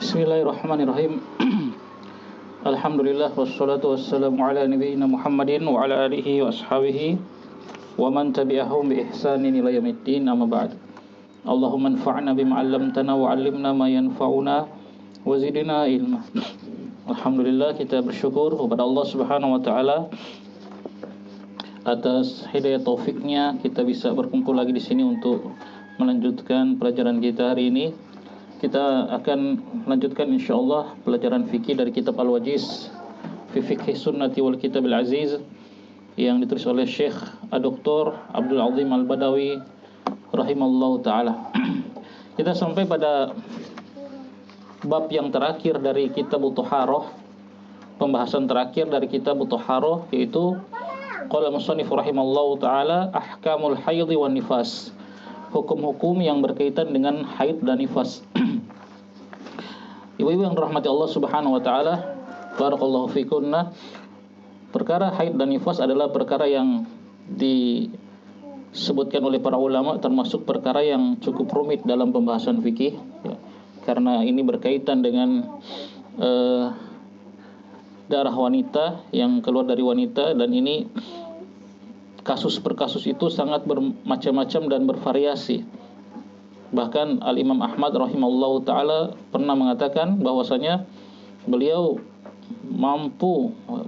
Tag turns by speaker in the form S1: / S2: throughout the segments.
S1: Bismillahirrahmanirrahim. Alhamdulillah wassalatu wassalamu ala nabiyyina Muhammadin wa ala alihi wa ashabihi wa man tabi'ahum bi ihsanin ila yaumiddin, amma ba'd. Allahumma anfa'na bima 'allamtana wa 'allimna ma yanfa'una wa zidna ilma. Alhamdulillah, kita bersyukur kepada Allah Subhanahu wa taala atas hidayah taufiknya kita bisa berkumpul lagi di sini untuk melanjutkan pelajaran kita hari ini. Kita akan melanjutkan insyaallah pelajaran fikih dari kitab Al-Wajiz fi Fiqhi Sunnati wal Kitabil Aziz yang ditulis oleh Syekh Dr. Abdul Azim Al-Badawi rahimallahu taala. Kita sampai pada bab yang terakhir dari kitab Thaharah, pembahasan terakhir dari kitab Thaharah, yaitu qala musannif rahimallahu taala ahkamul haidh wan nifas, hukum-hukum yang berkaitan dengan haid dan nifas. Ibu-ibu yang dirahmati Allah Subhanahu wa taala, barakallahu fikunna. Perkara haid dan nifas adalah perkara yang disebutkan oleh para ulama termasuk perkara yang cukup rumit dalam pembahasan fikih, ya. Karena ini berkaitan dengan darah wanita yang keluar dari wanita, dan ini kasus per kasus itu sangat bermacam-macam dan bervariasi. Bahkan Al-Imam Ahmad rahimahullahu ta'ala pernah mengatakan bahwasanya beliau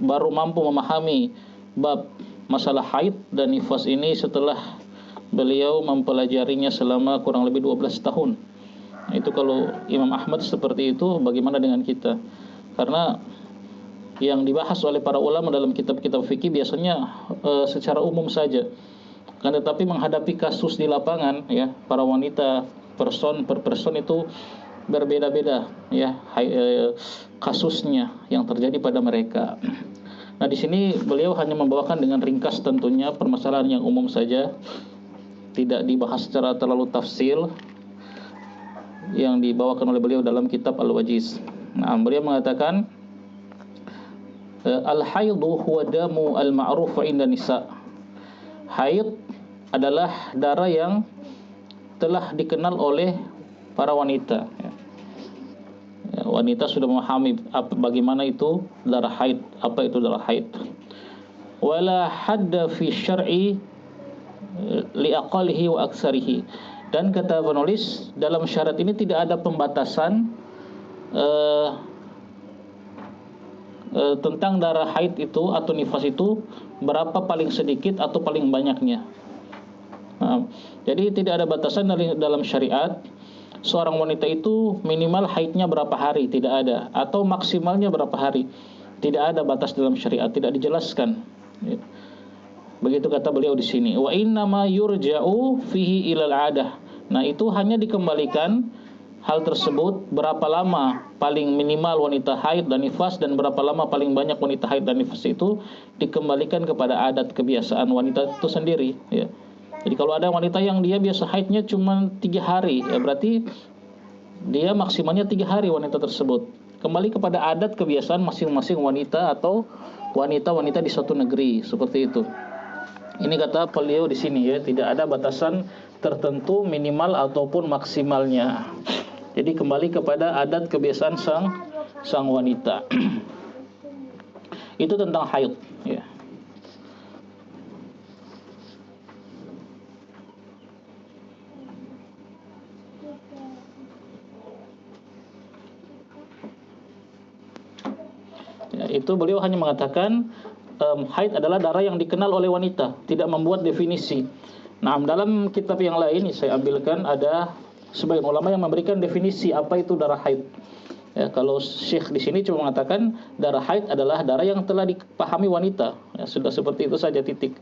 S1: baru mampu memahami bab masalah haid dan nifas ini setelah beliau mempelajarinya selama kurang lebih 12 tahun. Nah, itu kalau Imam Ahmad seperti itu, bagaimana dengan kita? Karena yang dibahas oleh para ulama dalam kitab-kitab fikih biasanya secara umum saja. Kan tetapi menghadapi kasus di lapangan, ya, para wanita person per person itu berbeda-beda, ya, kasusnya yang terjadi pada mereka. Nah, di sini beliau hanya membawakan dengan ringkas tentunya permasalahan yang umum saja, tidak dibahas secara terlalu tafsil yang dibawakan oleh beliau dalam kitab Al-Wajiz. Nah, beliau mengatakan al-haidhu huwa damu al-ma'ruf 'inda nisa. Haid adalah darah yang telah dikenal oleh para wanita, ya. Wanita sudah memahami bagaimana itu darah haid, apa itu darah haid. Wala hadda fi syar'i li aqalihi wa aksarihi. Dan kata penulis, dalam syarat ini tidak ada pembatasan tentang darah haid itu atau nifas itu berapa paling sedikit atau paling banyaknya. Nah, jadi tidak ada batasan dalam syariat seorang wanita itu minimal haidnya berapa hari, tidak ada, atau maksimalnya berapa hari, tidak ada batas dalam syariat, tidak dijelaskan. Begitu kata beliau di sini. Wa inna ma yurja'u fihi ilal 'adah. Nah, itu hanya dikembalikan hal tersebut berapa lama paling minimal wanita haid dan nifas dan berapa lama paling banyak wanita haid dan nifas itu dikembalikan kepada adat kebiasaan wanita itu sendiri, ya. Jadi kalau ada wanita yang dia biasa haidnya cuma 3 hari, ya berarti dia maksimalnya 3 hari wanita tersebut. Kembali kepada adat kebiasaan masing-masing wanita atau wanita-wanita di suatu negeri, seperti itu. Ini kata beliau di sini, ya, tidak ada batasan tertentu minimal ataupun maksimalnya. Jadi kembali kepada adat kebiasaan sang wanita. Itu tentang haid, ya. Itu beliau hanya mengatakan haid adalah darah yang dikenal oleh wanita, tidak membuat definisi. Nah, dalam kitab yang lain saya ambilkan ada sebagian ulama yang memberikan definisi apa itu darah haid. Ya, kalau Syekh di sini cuma mengatakan darah haid adalah darah yang telah dipahami wanita. Ya, sudah seperti itu saja, titik.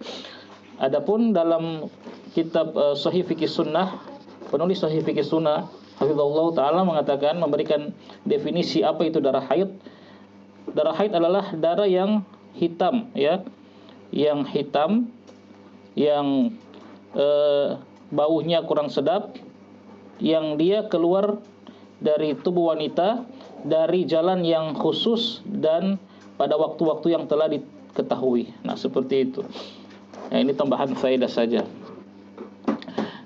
S1: Adapun dalam kitab Sahih Fiqih Sunnah, penulis Sahih Fiqih Sunnah hafizallahu taala mengatakan, memberikan definisi apa itu darah haid. Darah haid adalah darah yang hitam, ya, yang hitam, yang baunya kurang sedap, yang dia keluar dari tubuh wanita dari jalan yang khusus dan pada waktu-waktu yang telah diketahui. Nah, seperti itu. Nah, ini tambahan faedah saja.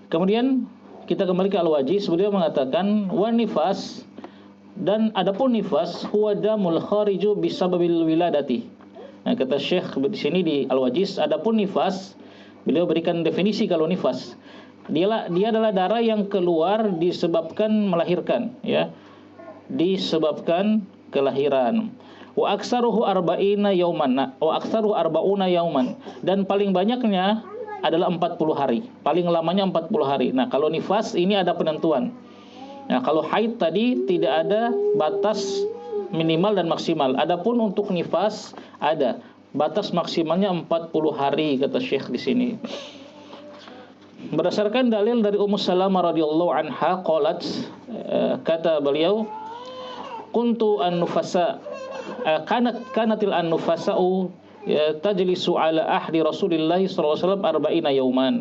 S1: Kemudian kita kembali ke Al-Wajiz. Beliau mengatakan wan nifas Dan adapun nifas huwa damul khariju bisababil wiladati. Nah, kata Syekh di sini di Al-Wajiz, adapun nifas, beliau berikan definisi kalau nifas. Dia adalah darah yang keluar disebabkan melahirkan, ya. Disebabkan kelahiran. Wa aktsaruhu arba'ina yauman. Wa aktsaruhu arba'una yauman. Dan paling banyaknya adalah 40 hari. Paling lamanya 40 hari. Nah, kalau nifas ini ada penentuan. Nah, kalau haid tadi tidak ada batas minimal dan maksimal. Adapun untuk nifas ada batas maksimalnya 40 hari kata Syekh di sini. Berdasarkan dalil dari Ummu Salamah radhiyallahu anha qalat, kata beliau, kuntu an-nufasa kanatil an-nufasa'u tajlisu ala ahdi Rasulillah sallallahu alaihi wasallam arba'ina yauman.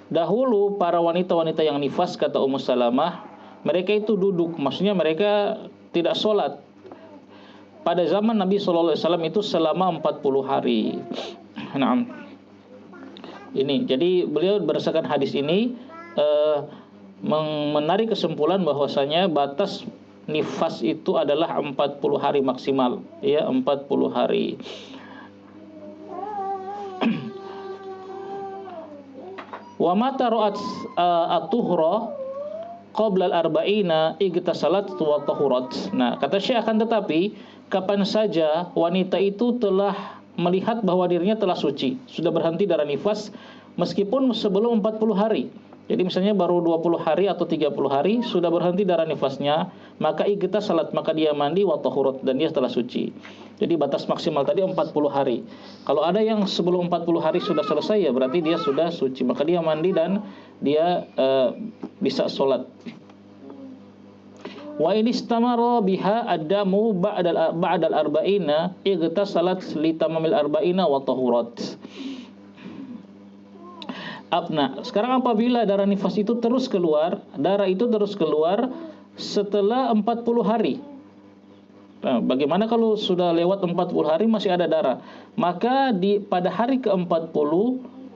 S1: Dahulu para wanita-wanita yang nifas, kata Ummu Salamah, mereka itu duduk, maksudnya mereka tidak sholat pada zaman Nabi SAW itu selama 40 hari. Nah, ini jadi beliau berdasarkan hadis ini menarik kesimpulan bahwasanya batas nifas itu adalah 40 hari maksimal, ya, 40 hari. Wa mata ra'at at-tuhra qabla al-arba'ina igtasalat wa tahurat. Nah, kata Syekh, akan tetapi kapan saja wanita itu telah melihat bahwa dirinya telah suci, sudah berhenti darah nifas meskipun sebelum 40 hari. Jadi misalnya baru 20 hari atau 30 hari sudah berhenti darah nifasnya, maka igtasalat, maka dia mandi, wa tahurat, dan dia telah suci. Jadi batas maksimal tadi 40 hari. Kalau ada yang sebelum 40 hari sudah selesai, ya berarti dia sudah suci, maka dia mandi dan dia bisa sholat. Wa in istamara biha ad-damu ba'dal arba'ina igtasalat li tamamil arba'ina wa tahurat. Nah, sekarang apabila darah nifas itu terus keluar, darah itu terus keluar setelah 40 hari. Nah, bagaimana kalau sudah lewat 40 hari masih ada darah? Maka pada hari ke-40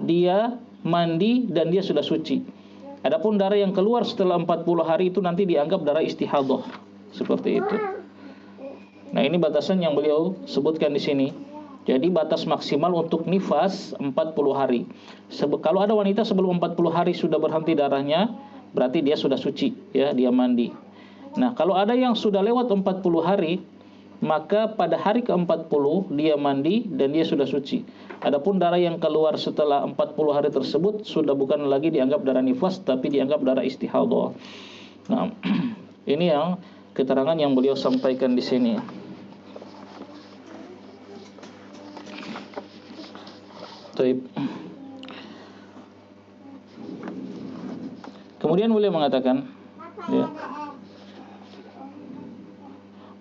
S1: dia mandi dan dia sudah suci. Adapun darah yang keluar setelah 40 hari itu nanti dianggap darah istihadah. Seperti itu. Nah, ini batasan yang beliau sebutkan di sini. Jadi batas maksimal untuk nifas 40 hari. Kalau ada wanita sebelum 40 hari sudah berhenti darahnya, berarti dia sudah suci, ya, dia mandi. Nah, kalau ada yang sudah lewat 40 hari, maka pada hari ke-40 dia mandi dan dia sudah suci. Adapun darah yang keluar setelah 40 hari tersebut sudah bukan lagi dianggap darah nifas, tapi dianggap darah istihadah. Nah, ini yang keterangan yang beliau sampaikan di sini. Kemudian beliau mengatakan, ya,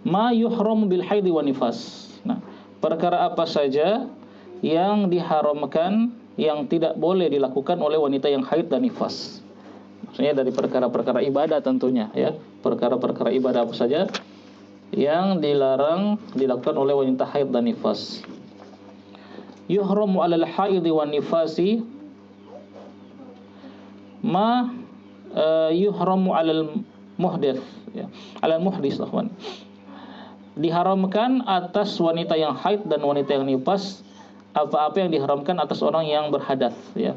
S1: ma yuhram bil haid wa nifas. Nah, perkara apa saja yang diharamkan, yang tidak boleh dilakukan oleh wanita yang haid dan nifas. Maksudnya dari perkara-perkara ibadah tentunya, ya. Perkara-perkara ibadah apa saja yang dilarang dilakukan oleh wanita haid dan nifas. Yuhramu 'alal haidhi wan nifasi ma yuhramu 'alal muhdits, ya. 'Alal muhdits, afwan. Diharamkan atas wanita yang haid dan wanita yang nifas apa-apa yang diharamkan atas orang yang berhadas, ya.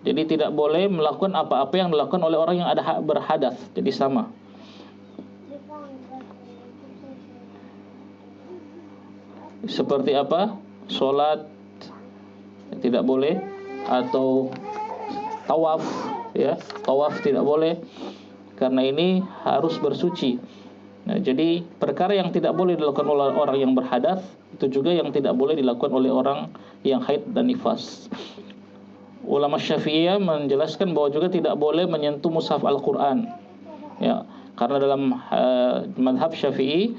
S1: Jadi tidak boleh melakukan apa-apa yang dilakukan oleh orang yang ada berhadas. Jadi sama. Seperti apa? Sholat tidak boleh, atau tawaf, ya. Tawaf tidak boleh, karena ini harus bersuci. Nah, jadi perkara yang tidak boleh dilakukan oleh orang yang berhadas itu juga yang tidak boleh dilakukan oleh orang yang haid dan nifas. Ulama Syafi'iyah menjelaskan bahwa juga tidak boleh menyentuh mushaf Al-Qur'an, ya, karena dalam mazhab Syafi'i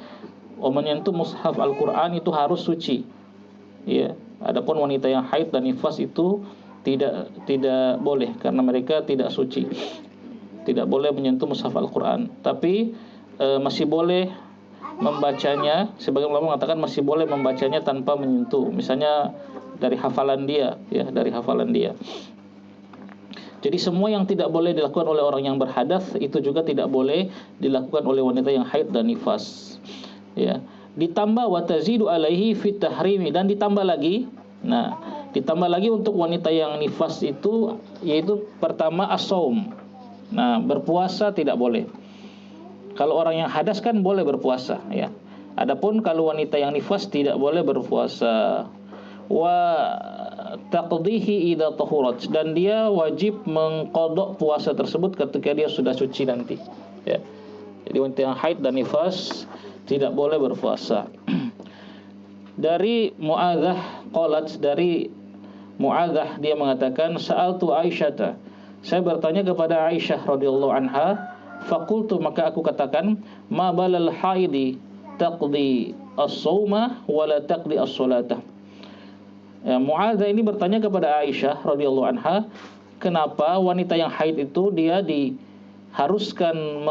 S1: menyentuh mushaf Al-Qur'an itu harus suci, ya. Adapun wanita yang haid dan nifas itu tidak boleh karena mereka tidak suci. Tidak boleh menyentuh mushaf Al-Qur'an, tapi masih boleh membacanya. Sebagian ulama mengatakan masih boleh membacanya tanpa menyentuh, misalnya dari hafalan dia, ya, dari hafalan dia. Jadi semua yang tidak boleh dilakukan oleh orang yang berhadas itu juga tidak boleh dilakukan oleh wanita yang haid dan nifas. Ya. Ditambah wa tazidu alaihi fit tahrimi, dan ditambah lagi. Nah, ditambah lagi untuk wanita yang nifas itu yaitu pertama as-shaum. Nah, berpuasa tidak boleh. Kalau orang yang hadas kan boleh berpuasa, ya. Adapun kalau wanita yang nifas tidak boleh berpuasa. Wa taqdihi idza tahurat, dan dia wajib mengqadha puasa tersebut ketika dia sudah suci nanti, ya. Jadi wanita yang haid dan nifas tidak boleh berpuasa. Dari Mu'adzah qalat, dari Mu'adzah dia mengatakan, sa'altu Aisyata, saya bertanya kepada Aisyah radhiyallahu anha, faqultu, maka aku katakan, ma balal haidi taqdi as-shauma wa la taqdi as-salata. Ya, Mu'adzah ini bertanya kepada Aisyah radhiyallahu anha, kenapa wanita yang haid itu dia diharuskan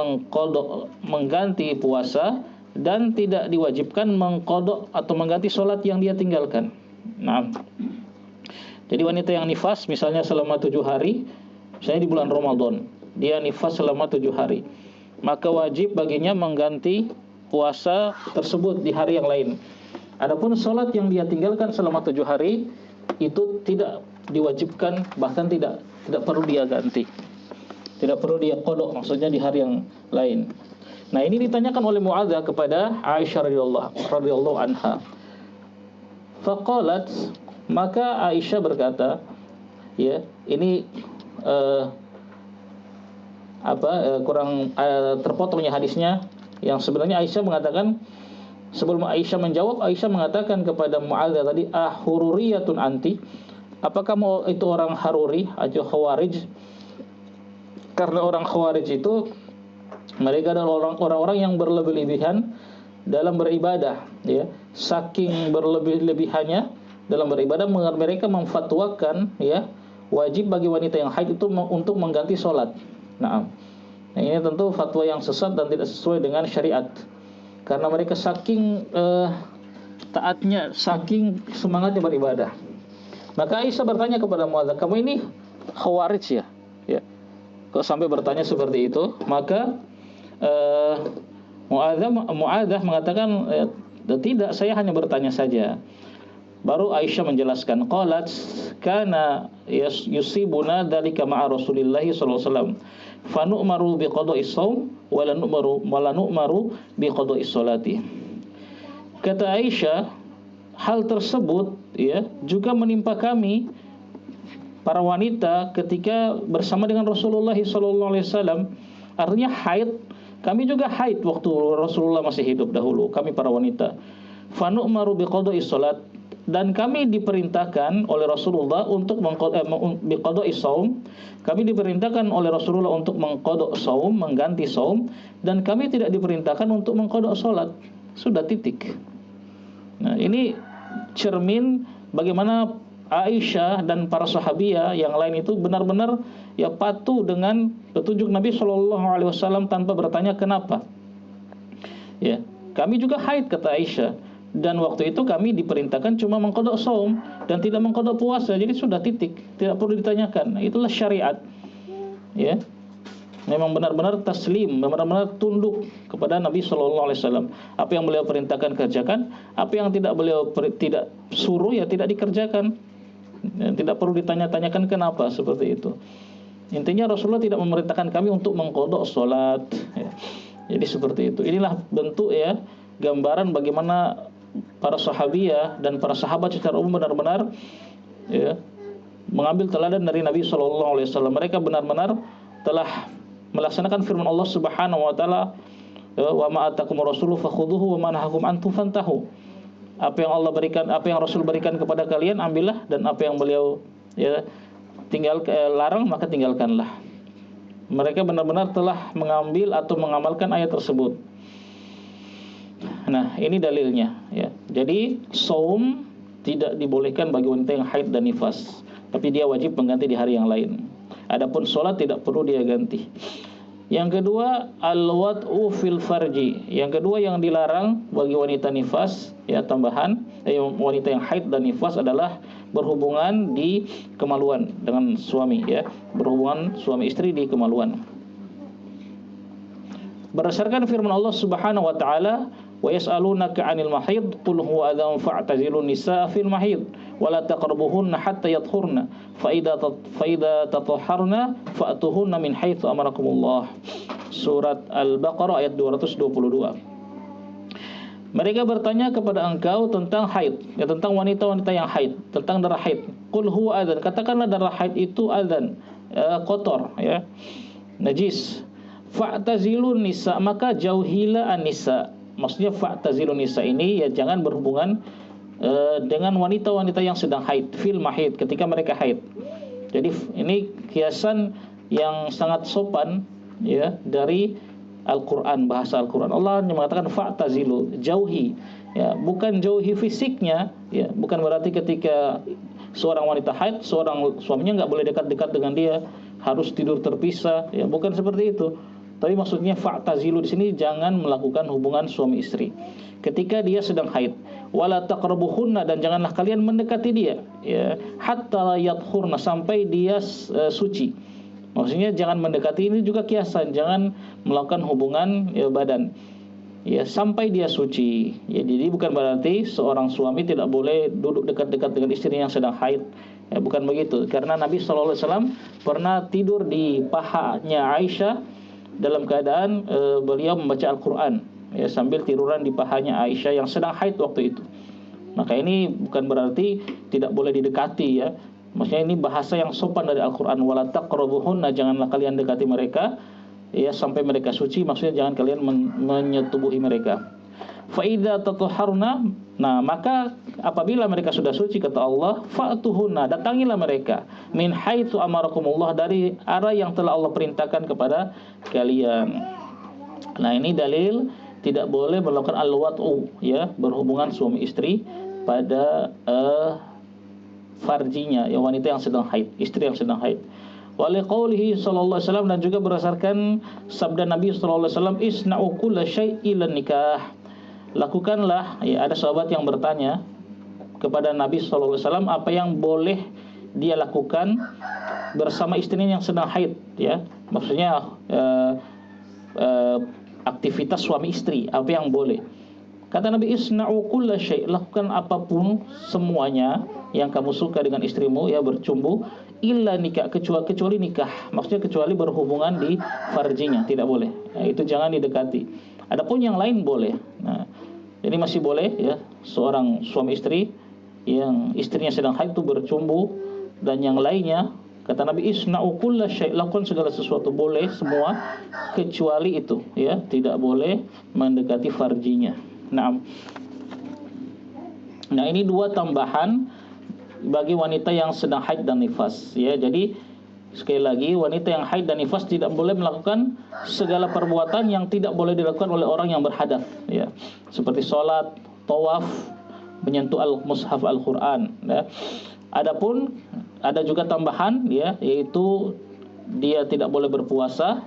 S1: mengganti puasa dan tidak diwajibkan mengqadha atau mengganti sholat yang dia tinggalkan. Nah, jadi wanita yang nifas misalnya selama 7 hari, misalnya di bulan Ramadan, dia nifas selama 7 hari, maka wajib baginya mengganti puasa tersebut di hari yang lain. Adapun sholat yang dia tinggalkan selama 7 hari itu tidak diwajibkan, bahkan tidak perlu dia ganti, tidak perlu dia qadha, maksudnya di hari yang lain. Nah, ini ditanyakan oleh Mu'adzah kepada Aisyah radhiyallahu anha. Faqalat, maka Aisyah berkata, ya, ini kurang terpotongnya hadisnya, yang sebenarnya Aisyah mengatakan, sebelum Aisyah menjawab, Aisyah mengatakan kepada Mu'adzah tadi, hururiyatun anti, apakah kamu itu orang Haruri atau Khawarij? Karena orang Khawarij itu mereka adalah orang-orang yang berlebih-lebihan dalam beribadah, ya. Saking berlebih-lebihannya dalam beribadah, mereka memfatwakan, ya, wajib bagi wanita yang haid itu untuk mengganti sholat. Nah, ini tentu fatwa yang sesat dan tidak sesuai dengan syariat. Karena mereka saking taatnya, saking semangatnya beribadah. Maka Aisyah bertanya kepada Mu'adzah, kamu ini Khawarij ya? Ya. Kok sampai bertanya seperti itu? Maka Mu'adzah mengatakan, tidak, saya hanya bertanya saja. Baru Aisyah menjelaskan, qalat kana yusibuna dzalika ma'a Rasulillah sallallahu alaihi wasallam fa nu'maru bi qada'is shaum wa la nu'maru bi qada'is sholati. Kata Aisyah, hal tersebut, ya, juga menimpa kami para wanita ketika bersama dengan Rasulullah sallallahu alaihi wasallam. Artinya haid, kami juga haid waktu Rasulullah masih hidup dahulu, kami para wanita. Fa nu'maru bi qada'is sholat, dan kami diperintahkan oleh Rasulullah untuk biqada'is shaum, kami diperintahkan oleh Rasulullah untuk mengqada' shaum, mengganti shaum, dan kami tidak diperintahkan untuk mengqada' salat. Sudah, titik. Nah, ini cermin bagaimana Aisyah dan para sahabiah yang lain itu benar-benar, ya, patuh dengan petunjuk Nabi Shallallahu Alaihi Wasallam tanpa bertanya kenapa. Ya, kami juga haid, kata Aisyah, dan waktu itu kami diperintahkan cuma mengqadha shaum dan tidak mengqadha puasa. Jadi sudah, titik, tidak perlu ditanyakan. Itulah syariat, ya. Memang benar-benar taslim, benar-benar tunduk kepada Nabi Shallallahu Alaihi Wasallam. Apa yang beliau perintahkan kerjakan, apa yang beliau tidak suruh, ya, tidak dikerjakan. Dan tidak perlu ditanya-tanyakan kenapa, seperti itu. Intinya Rasulullah tidak memerintahkan kami untuk mengqadha salat, ya. Jadi seperti itu. Inilah bentuk, ya, gambaran bagaimana para sahabiah dan para sahabat secara umum benar-benar, ya, mengambil teladan dari Nabi Shallallahu Alaihi Wasallam. Mereka benar-benar telah melaksanakan firman Allah Subhanahu Wa Taala, wa ma atakumur rasulu fakhudhuhu wa ma nahakum anhu fantahu. Apa yang Allah berikan, apa yang Rasul berikan kepada kalian, ambillah, dan apa yang beliau, ya, larang, maka tinggalkanlah. Mereka benar-benar telah mengambil atau mengamalkan ayat tersebut. Nah, ini dalilnya, ya. Jadi shaum tidak dibolehkan bagi wanita yang haid dan nifas, tapi dia wajib mengganti di hari yang lain. Adapun sholat tidak perlu dia ganti. Yang kedua, al-wad'u fil farji. Yang kedua yang dilarang bagi wanita nifas, ya, tambahan, wanita yang haid dan nifas adalah berhubungan di kemaluan dengan suami, ya, berhubungan suami istri di kemaluan. Berdasarkan firman Allah Subhanahu wa taala, wa yas'alunaka 'anil mahid qul huwa adzan fa'tazilun nisaa fil mahid wa la taqrabuhunna hatta yatahharna fa idza tatahharna fa'tuhunna min haitsu amarakumullah. Surat Al-Baqarah ayat 222. Mereka bertanya kepada engkau tentang haid, ya, tentang wanita-wanita yang haid, tentang darah haid. Qul huwa adzan, katakanlah darah haid itu adzan, kotor, ya, najis. Fa'tazilun nisa, maka jauhilah an-nisa. Maksudnya fa'tazilun nisa ini ya jangan berhubungan dengan wanita-wanita yang sedang haid, fil mahid, ketika mereka haid. Jadi ini kiasan yang sangat sopan, ya, dari Al-Quran, bahasa Al-Quran. Allah mengatakan fa'tazilu, jauhi, ya, bukan jauhi fisiknya, ya, bukan berarti ketika seorang wanita haid, seorang suaminya nggak boleh dekat-dekat dengan dia, harus tidur terpisah, ya, bukan seperti itu. Tapi maksudnya fa'tazilu di sini jangan melakukan hubungan suami istri ketika dia sedang haid. Wala taqrabuhunna, dan janganlah kalian mendekati dia, ya, hatta yathurna, sampai dia suci. Maksudnya jangan mendekati, ini juga kiasan, jangan melakukan hubungan, ya, badan, ya, sampai dia suci. Ya, jadi bukan berarti seorang suami tidak boleh duduk dekat-dekat dengan istri yang sedang haid. Ya, bukan begitu. Karena Nabi SAW pernah tidur di pahanya Aisyah dalam keadaan beliau membaca Al-Quran, ya, sambil tiduran di pahanya Aisyah yang sedang haid waktu itu. Maka ini bukan berarti tidak boleh didekati, ya. Maksudnya ini bahasa yang sopan dari Al-Quran. Wala taqrabuhunna, janganlah kalian dekati mereka, ya, sampai mereka suci. Maksudnya jangan kalian menyetubuhi mereka. Fa idza tatahharna, nah maka apabila mereka sudah suci, kata Allah, fa'tuhunna, datangilah mereka, min haitsu amarakumullah, dari arah yang telah Allah perintahkan kepada kalian. Nah, ini dalil tidak boleh melakukan al-wat'u, ya, berhubungan suami istri pada farjinya, ya, wanita yang sedang haid, istri yang sedang haid. Wa liqaulihi sallallahu alaihi wasallam, dan juga berdasarkan sabda Nabi sallallahu alaihi wasallam, isna'u kulla syai'in nikah. Lakukanlah, ya, ada sahabat yang bertanya kepada Nabi sallallahu alaihi wasallam apa yang boleh dia lakukan bersama istrinya yang sedang haid, ya. Maksudnya aktivitas suami istri, apa yang boleh. Kata Nabi, isna'u kulla syai', lakukan apapun semuanya yang kamu suka dengan istrimu, ya, bercumbu, illa nikah, kecuali nikah. Maksudnya kecuali berhubungan di farjinya, tidak boleh. Nah, itu jangan didekati. Adapun yang lain boleh. Nah, jadi masih boleh, ya, seorang suami istri yang istrinya sedang haid itu bercumbu, dan yang lainnya, kata Nabi, isna'u kulla syai', lakukan segala sesuatu, boleh semua kecuali itu, ya, tidak boleh mendekati farjinya. Nah, ini dua tambahan bagi wanita yang sedang haid dan nifas, ya. Jadi sekali lagi, wanita yang haid dan nifas tidak boleh melakukan segala perbuatan yang tidak boleh dilakukan oleh orang yang berhadas, ya, seperti sholat, tawaf, menyentuh mushaf Al-Quran, ya. Adapun ada juga tambahan, ya, yaitu dia tidak boleh berpuasa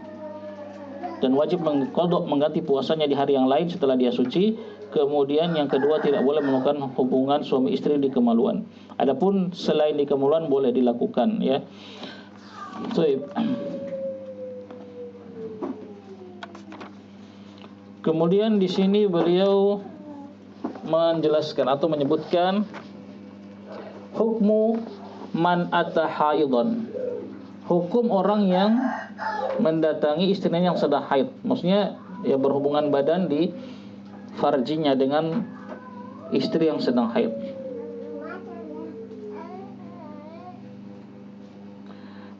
S1: dan wajib mengganti puasanya di hari yang lain setelah dia suci. Kemudian yang kedua, tidak boleh melakukan hubungan suami istri di kemaluan. Adapun selain di kemaluan boleh dilakukan, ya. Kemudian di sini beliau menjelaskan atau menyebutkan hukmu man ata haidon, hukum orang yang mendatangi istrinya yang sedang haid. Maksudnya, ya, berhubungan badan di farjinya dengan istri yang sedang haid.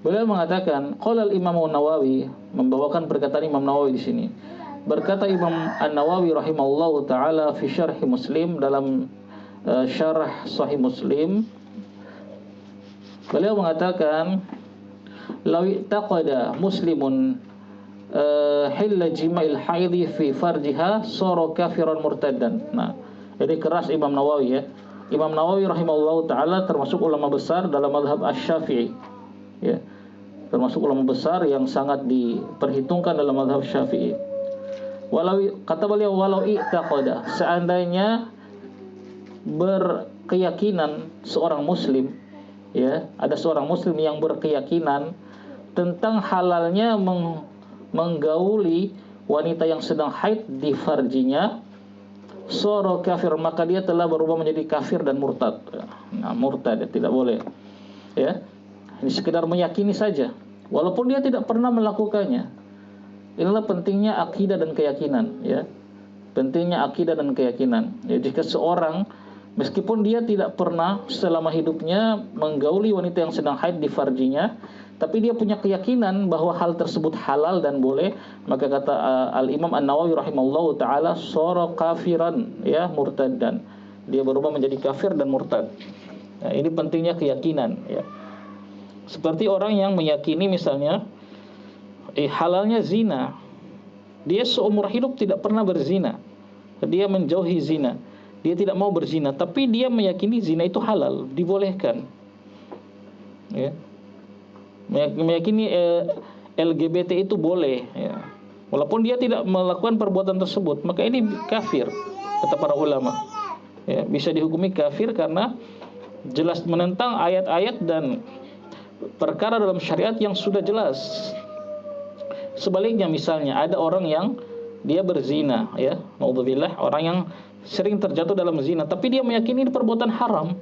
S1: Beliau mengatakan, qala al-Imam An-Nawawi, membawakan perkataan Imam Nawawi di sini. Berkata Imam An-Nawawi rahimahullahu taala fi syarh Muslim, dalam syarah Sahih Muslim, beliau mengatakan, law taqada muslimun hilla jima'il haidhi fi farjiha sara kafiran murtaddan. Nah, jadi keras Imam Nawawi, ya. Imam Nawawi rahimahullahu taala termasuk ulama besar dalam mazhab Asy-Syafi'i, ya. Termasuk ulama besar yang sangat diperhitungkan dalam mazhab Syafi'i. Kata beliau, walau i'taqada, seandainya keyakinan seorang muslim, ya, ada seorang muslim yang berkeyakinan tentang halalnya menggauli wanita yang sedang haid di farjinya, soro kafir, maka dia telah berubah menjadi kafir dan murtad. Nah, murtad tidak boleh. Ya, ini sekedar meyakini saja, walaupun dia tidak pernah melakukannya. Inilah pentingnya akidah dan keyakinan. Ya, pentingnya akidah dan keyakinan. Ya, jika seorang meskipun dia tidak pernah selama hidupnya menggauli wanita yang sedang haid di farjinya, tapi dia punya keyakinan bahwa hal tersebut halal dan boleh, maka kata Al-Imam An-Nawawi rahimahullahu taala, sara kafiran, ya, murtaddan. Dia berubah menjadi kafir dan murtad. Nah, ini pentingnya keyakinan, ya. Seperti orang yang meyakini misalnya halalnya zina. Dia seumur hidup tidak pernah berzina. Dia menjauhi zina. Dia tidak mau berzina, tapi dia meyakini zina itu halal, dibolehkan. Ya. Meyakini LGBT itu boleh, ya. Walaupun dia tidak melakukan perbuatan tersebut, maka ini kafir kata para ulama. Ya, bisa dihukumi kafir karena jelas menentang ayat-ayat dan perkara dalam syariat yang sudah jelas. Sebaliknya misalnya ada orang yang dia berzina, ya, naudzubillah, orang yang sering terjatuh dalam zina, tapi dia meyakini ini perbuatan haram.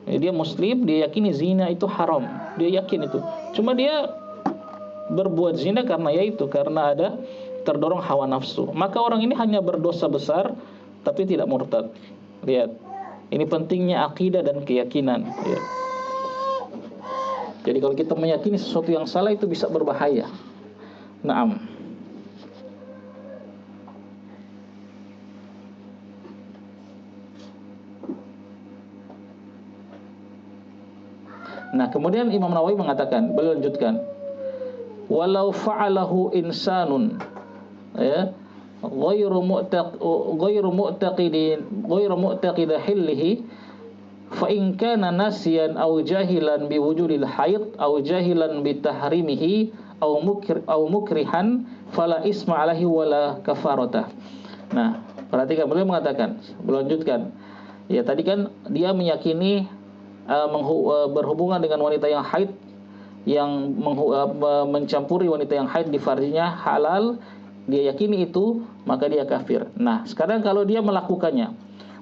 S1: Dia muslim, dia yakini zina itu haram, dia yakin itu. Cuma dia berbuat zina karena karena ada terdorong hawa nafsu. Maka orang ini hanya berdosa besar, tapi tidak murtad. Lihat, ini pentingnya akidah dan keyakinan. Ya. Jadi kalau kita meyakini sesuatu yang salah itu bisa berbahaya. Naam. Nah, kemudian Imam Nawawi mengatakan, beliau lanjutkan, walau fa'alahu insanun, ya, ghairu mu'taqid hillihi, fa in kana nasiyan aw jahilan bi wujudil haid aw jahilan bi tahrimihi aw mukrihan fala isma alaihi wala kafarata. Nah, perhatikan, beliau mengatakan, beliau lanjutkan, ya, tadi kan dia meyakini berhubungan dengan wanita yang haid, yang mencampuri wanita yang haid di farjinya halal, dia yakini itu, maka dia kafir. Nah, sekarang kalau dia melakukannya,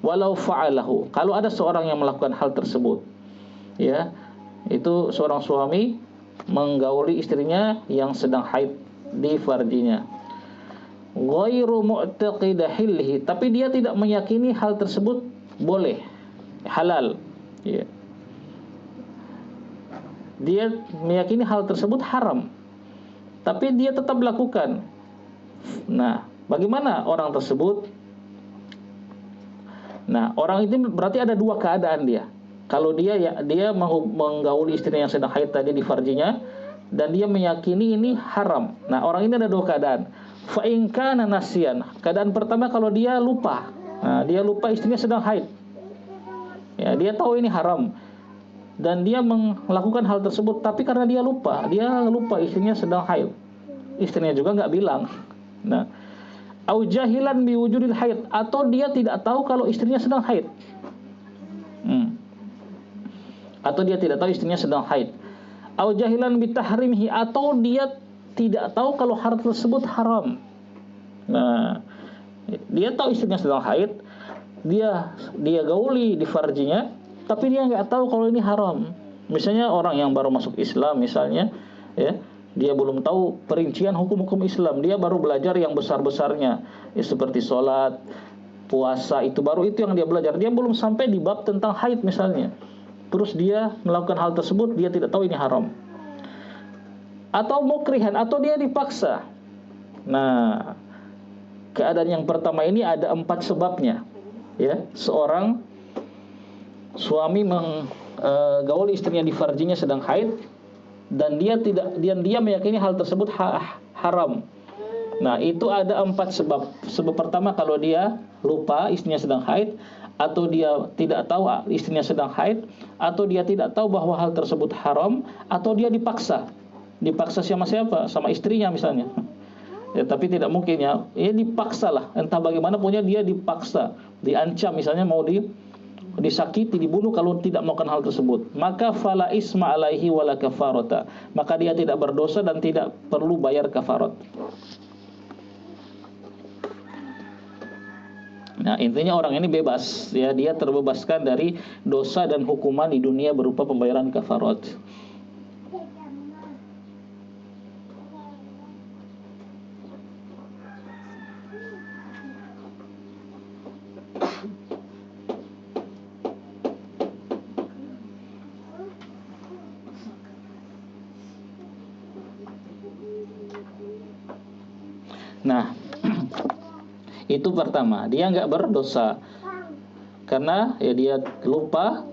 S1: walau fa'alahu, kalau ada seorang yang melakukan hal tersebut, ya, itu seorang suami menggauli istrinya yang sedang haid di farjinya, ghairu mu'taqid hillihi, tapi dia tidak meyakini hal tersebut boleh, halal, ya. Dia meyakini hal tersebut haram, tapi dia tetap melakukan. Nah, bagaimana orang tersebut? Nah, orang itu berarti ada dua keadaan dia. Kalau dia menggauli istrinya yang sedang haid tadi di farjinya, dan dia meyakini ini haram. Nah, orang ini ada dua keadaan. Fa in kana nasiyan. Keadaan pertama kalau dia lupa. Nah, dia lupa istrinya sedang haid. Ya, dia tahu ini haram, dan dia melakukan hal tersebut, tapi karena dia lupa istrinya sedang haid. Istrinya juga nggak bilang. Nah, au jahilan bi wujudil haid, atau dia tidak tahu kalau istrinya sedang haid. Atau dia tidak tahu istrinya sedang haid. Au jahilan bi tahrimihi, atau dia tidak tahu kalau hal tersebut haram. Nah, dia tahu istrinya sedang haid, dia gauli di farjinya, tapi dia nggak tahu kalau ini haram. Misalnya orang yang baru masuk Islam misalnya, ya, dia belum tahu perincian hukum-hukum Islam, dia baru belajar yang besar-besarnya, ya, seperti sholat, puasa, itu yang dia belajar. Dia belum sampai di bab tentang haid misalnya, terus dia melakukan hal tersebut, dia tidak tahu ini haram. Atau mukrihan, atau dia dipaksa. Nah, keadaan yang pertama ini ada 4 sebabnya, ya. Seorang suami menggauli istrinya di farjinya sedang haid, dan dia meyakini hal tersebut haram. Nah, itu ada 4 sebab. Sebab pertama kalau dia lupa istrinya sedang haid, atau dia tidak tahu istrinya sedang haid, atau dia tidak tahu bahwa hal tersebut haram, atau dia dipaksa. Dipaksa sama siapa? Sama istrinya misalnya. Ya, tapi tidak mungkin, ya. Dipaksa lah. Entah bagaimana punya dia dipaksa, diancam misalnya mau disakiti, dibunuh kalau tidak melakukan hal tersebut, maka fala isma alaihi wala kafarata, maka dia tidak berdosa dan tidak perlu bayar kafarat. Nah, intinya orang ini bebas, ya, dia terbebaskan dari dosa dan hukuman di dunia berupa pembayaran kafarat. Nah, itu pertama, dia nggak berdosa karena ya dia lupa,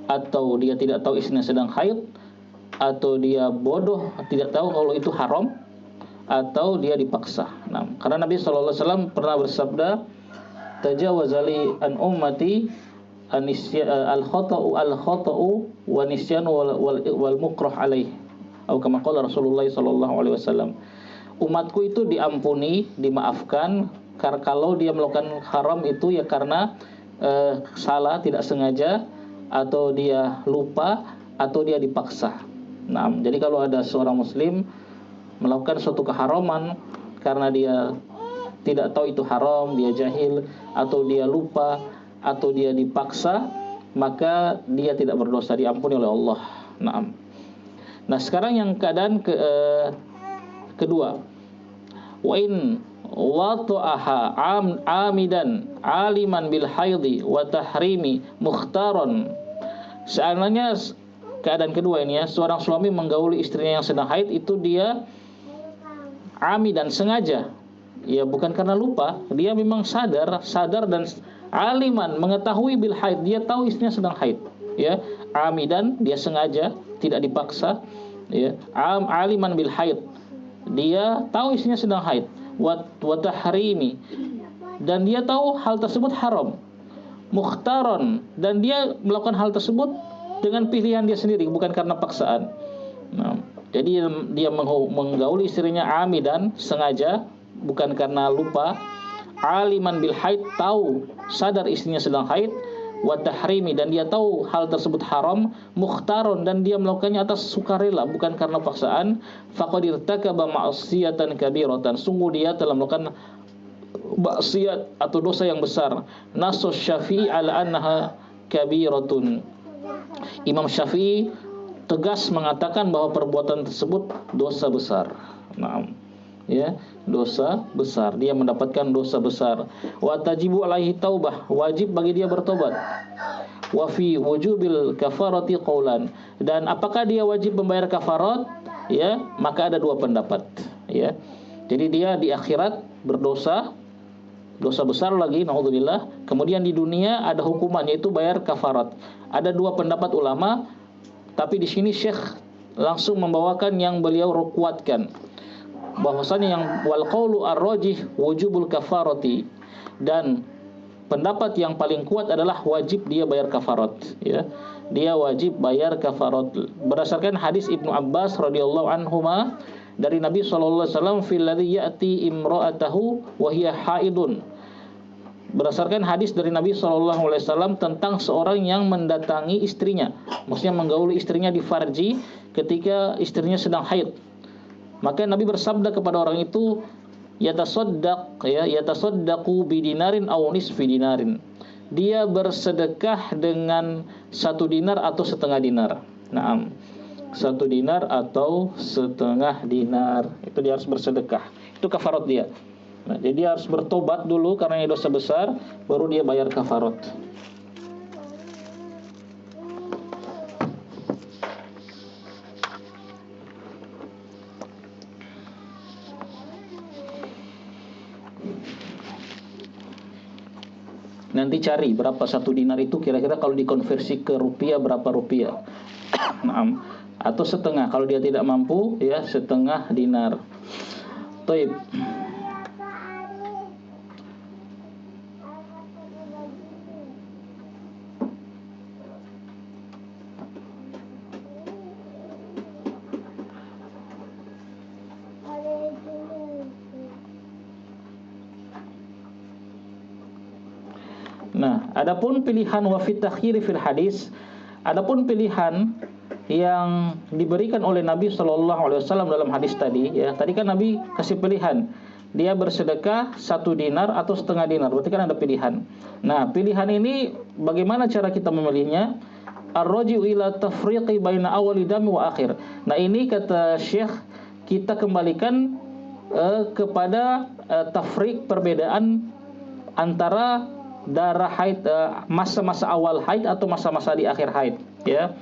S1: atau dia tidak tahu istrinya sedang haid, atau dia bodoh tidak tahu kalau itu haram, atau dia dipaksa. Nah, karena Nabi SAW pernah bersabda, tajawazali an ummati al-khata'u wa nisyanu wal mukrah alaih, atau kama qala Rasulullah SAW, umatku itu diampuni, dimaafkan kalau dia melakukan haram itu ya karena salah, tidak sengaja, atau dia lupa, atau dia dipaksa. Nah, jadi kalau ada seorang muslim melakukan suatu keharaman karena dia tidak tahu itu haram, dia jahil, atau dia lupa, atau dia dipaksa, maka dia tidak berdosa, diampuni oleh Allah. Nah, sekarang yang keadaan kedua, wa in wata'aha amidan aliman bil haidhi wa tahrimi mukhtaron. Seandainya keadaan kedua ini, ya, seorang suami menggauli istrinya yang sedang haid, itu dia amidan, sengaja, ya, bukan karena lupa, dia memang sadar dan aliman, mengetahui bil haid, dia tahu istrinya sedang haid, ya, amidan, dia sengaja, tidak dipaksa, ya, aliman bil haid, dia tahu istrinya sedang haid, wa tahrimi, dan dia tahu hal tersebut haram, mukhtaron, dan dia melakukan hal tersebut dengan pilihan dia sendiri, bukan karena paksaan. Nah, jadi dia menggauli istrinya amidan, sengaja, bukan karena lupa, aliman bil haid, tahu, sadar istrinya sedang haid, wa tahrimi, dan dia tahu hal tersebut haram, mukhtaron, dan dia melakukannya atas sukarela, bukan karena paksaan, faqad irtakaba ma'siyatan kabiratan, sungguh dia telah melakukan maksiat atau dosa yang besar. Nasus Syafi'i ala annaha kabiratun, Imam Syafi'i tegas mengatakan bahwa perbuatan tersebut dosa besar. Nah, ya, dosa besar, dia mendapatkan dosa besar. Wa tajibu alaihi taubah, wajib bagi dia bertobat. Wa fi wujubil kafarati qaulan, dan apakah dia wajib membayar kafarat? Ya, maka ada dua pendapat, ya. Jadi dia di akhirat berdosa, dosa besar lagi, naudzubillah. Kemudian di dunia ada hukuman, yaitu bayar kafarat. Ada dua pendapat ulama, tapi di sini Syekh langsung membawakan yang beliau kuatkan, bahwasanya yang wal qaulu ar-rajih wujubul kafarati, dan pendapat yang paling kuat adalah wajib dia bayar kafarat, ya. Dia wajib bayar kafarat berdasarkan hadis Ibnu Abbas radhiyallahu anhuma dari Nabi sallallahu alaihi wasallam, fil ladzi ya'ti imra'atahu wa hiya haidun. Berdasarkan hadis dari Nabi sallallahu alaihi wasallam tentang seorang yang mendatangi istrinya, maksudnya menggauli istrinya di farji ketika istrinya sedang haid. Maka Nabi bersabda kepada orang itu, yatasaddaqu bidinarin aw nisfi dinarin. Dia bersedekah dengan 1 dinar atau setengah dinar. Naam. 1 dinar atau setengah dinar. Itu dia harus bersedekah. Itu kafarat dia. Nah, jadi dia harus bertobat dulu karena ini dosa besar, baru dia bayar kafarat. Nanti cari berapa 1 dinar itu, kira-kira kalau dikonversi ke rupiah berapa rupiah. Atau setengah, kalau dia tidak mampu, ya, setengah dinar. Taib. Nah, adapun pilihan wa fit takhiri fil hadis, adapun pilihan yang diberikan oleh Nabi Shallallahu Alaihi Wasallam dalam hadis tadi, ya tadi kan Nabi kasih pilihan, dia bersedekah 1 dinar atau setengah dinar, berarti kan ada pilihan. Nah, pilihan ini bagaimana cara kita memilihnya? Ar-raji'u ila tafriqi baina awali dami wa akhir. Nah, ini kata Syekh, kita kembalikan kepada tafriq, perbedaan antara darah haid, masa-masa awal haid atau masa-masa di akhir haid, ya.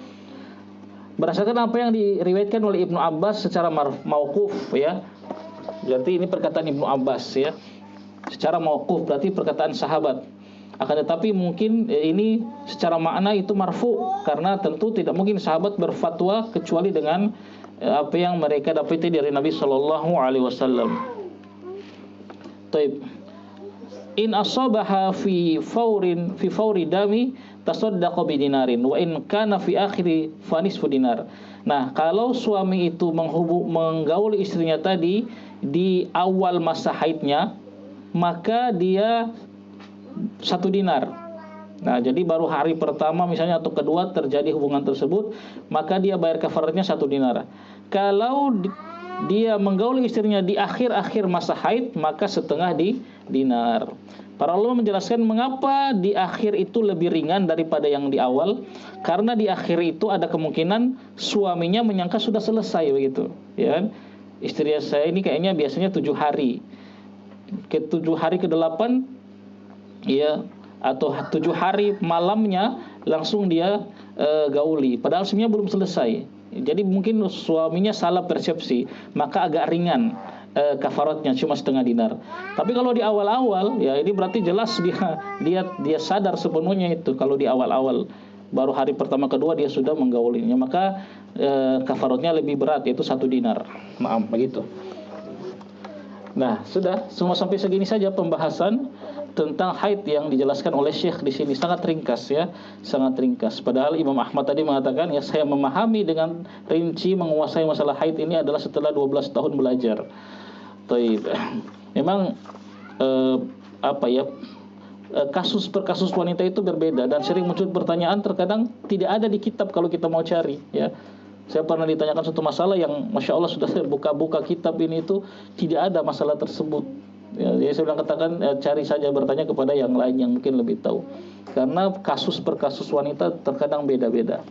S1: Berdasarkan apa yang diriwayatkan oleh Ibnu Abbas secara mauquf, ya. Berarti ini perkataan Ibnu Abbas, ya. Secara mauquf berarti perkataan sahabat. Akan tetapi mungkin ini secara makna itu marfu, karena tentu tidak mungkin sahabat berfatwa kecuali dengan apa yang mereka dapati dari Nabi Shallallahu Alaihi Wasallam. Taib. In asabaha fi fawri dami tasaddaqa bi dinarin wa in kana fi akhiri fa nisfu dinar. Nah, kalau suami itu menggauli istrinya tadi di awal masa haidnya, maka dia 1 dinar. Nah, jadi baru hari pertama misalnya atau kedua terjadi hubungan tersebut, maka dia bayar kafaratnya 1 dinar. Kalau dia menggauli istrinya di akhir-akhir masa haid, maka setengah dinar. Para ulama menjelaskan mengapa di akhir itu lebih ringan daripada yang di awal, karena di akhir itu ada kemungkinan suaminya menyangka sudah selesai begitu, ya. Istri saya ini kayaknya biasanya 7 hari. Ke 7 hari ke-8, ya, atau 7 hari malamnya langsung dia gauli, padahal sebenarnya belum selesai. Jadi mungkin suaminya salah persepsi, maka agak ringan kafaratnya cuma setengah dinar. Tapi kalau di awal-awal, ya ini berarti jelas dia sadar sepenuhnya itu. Kalau di awal-awal baru hari pertama kedua dia sudah menggaulinya, maka kafaratnya lebih berat, yaitu 1 dinar. Maaf begitu. Nah, sudah semua sampai segini saja pembahasan tentang haid yang dijelaskan oleh Syekh di sini, sangat ringkas, ya, sangat ringkas. Padahal Imam Ahmad tadi mengatakan, ya saya memahami dengan rinci menguasai masalah haid ini adalah setelah 12 tahun belajar. Taib. Memang kasus per kasus wanita itu berbeda dan sering muncul pertanyaan, terkadang tidak ada di kitab kalau kita mau cari, ya. Saya pernah ditanyakan satu masalah yang Masya Allah sudah saya buka-buka kitab ini itu tidak ada masalah tersebut. Ya, jadi saya bilang katakan cari saja, bertanya kepada yang lain yang mungkin lebih tahu. Karena kasus per kasus wanita terkadang beda-beda.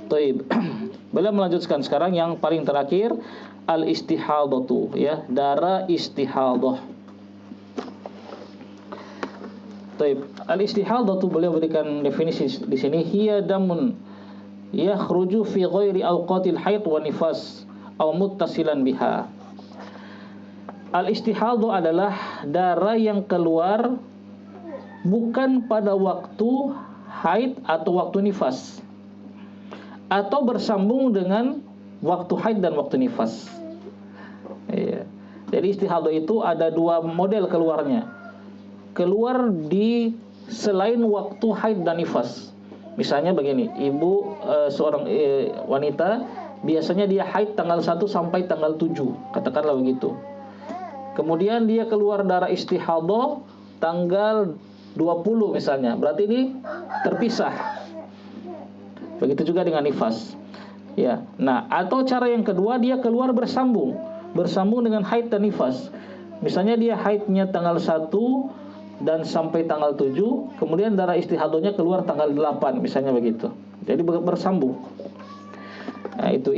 S1: Taib. Beliau melanjutkan sekarang yang paling terakhir, al-istihadatu, ya, darah istihadah. Taib. Al-istihadatu beliau berikan definisi di sini, hiya damun yakhruju fi ghairi awqatil haid wa nifas aw muttasilan biha. Al-istihadhu adalah darah yang keluar bukan pada waktu haid atau waktu nifas, atau bersambung dengan waktu haid dan waktu nifas. Iya. Jadi istihadhu itu ada 2 model keluarnya. Keluar di selain waktu haid dan nifas. Misalnya begini, seorang wanita biasanya dia haid tanggal 1 sampai tanggal 7, katakanlah begitu. Kemudian dia keluar darah istihadhah tanggal 20 misalnya, berarti ini terpisah. Begitu juga dengan nifas. Ya. Nah, atau cara yang kedua, dia keluar bersambung dengan haid dan nifas. Misalnya dia haidnya tanggal 1 dan sampai tanggal 7, kemudian darah istihadhahnya keluar tanggal 8 misalnya begitu. Jadi bersambung. Nah, itu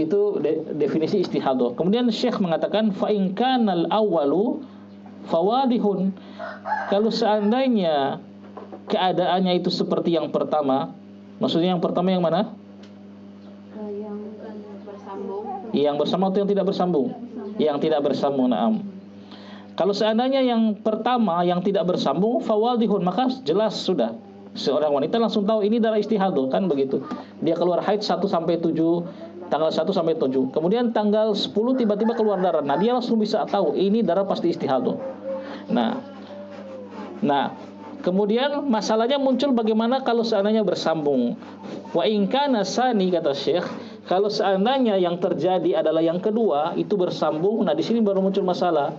S1: definisi istihadhah. Kemudian Syekh mengatakan fa in kanal awwalu fawadihun. Kalau seandainya keadaannya itu seperti yang pertama, maksudnya yang pertama yang mana? Yang bersambung. Yang bersambung atau yang tidak bersambung? Yang tidak bersambung, na'am. Kalau seandainya yang pertama yang tidak bersambung fawadihun, maka jelas sudah. Seorang wanita langsung tahu ini darah istihadhah, kan begitu. Dia keluar haid 1 sampai 7, tanggal 1 sampai 7. Kemudian tanggal 10 tiba-tiba keluar darah. Nah, dia langsung bisa tahu ini darah pasti istihadhah. Nah, kemudian masalahnya muncul bagaimana kalau seandainya bersambung. Wa in kana sani, kata Syekh, kalau seandainya yang terjadi adalah yang kedua itu bersambung, nah di sini baru muncul masalah.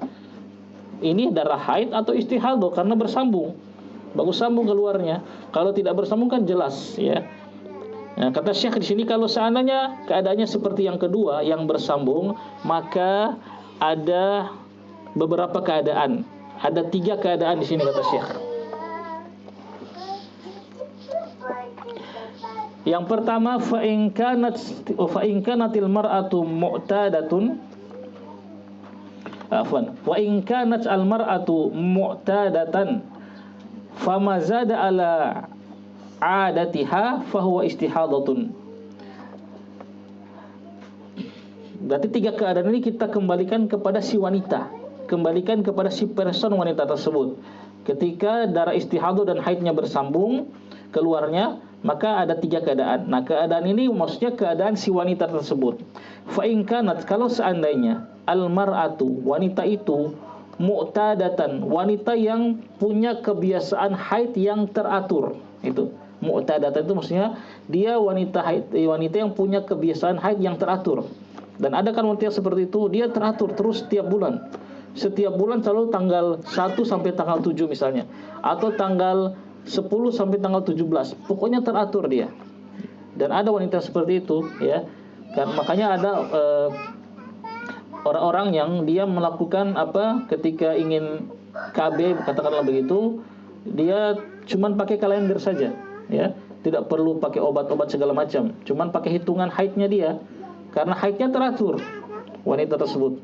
S1: Ini darah haid atau istihadhah karena bersambung. bagus sambung keluarnya. Kalau tidak bersambung kan jelas, ya. Nah, kata Syekh di sini, kalau seandainya keadaannya seperti yang kedua, yang bersambung, maka ada beberapa keadaan. Ada 3 keadaan di sini kata Syekh. Yang pertama, fa in kanatil mar'atu mu'tadatun, wa in kanat al mar'atu mu'tadatan fama zada ala adatiha fahuwa istihadatun. Berarti 3 keadaan ini kita kembalikan kepada si wanita, kembalikan kepada si person wanita tersebut. Ketika darah istihadah dan haidnya bersambung keluarnya, maka ada 3 keadaan. Nah, keadaan ini maksudnya keadaan si wanita tersebut. Fa in kanat, kalau seandainya al mar'atu, wanita itu mu'tadatan, wanita yang punya kebiasaan haid yang teratur. Itu mu'tadatan itu maksudnya dia wanita yang punya kebiasaan haid yang teratur. Dan ada kan wanita seperti itu, dia teratur terus setiap bulan. Setiap bulan selalu tanggal 1 sampai tanggal 7 misalnya, atau tanggal 10 sampai tanggal 17. Pokoknya teratur dia. Dan ada wanita seperti itu, ya. Kan makanya ada orang-orang yang dia melakukan ketika ingin KB, katakanlah begitu, dia cuman pakai kalender saja, ya. Tidak perlu pakai obat-obat segala macam, cuman pakai hitungan haidnya dia, karena haidnya teratur wanita tersebut.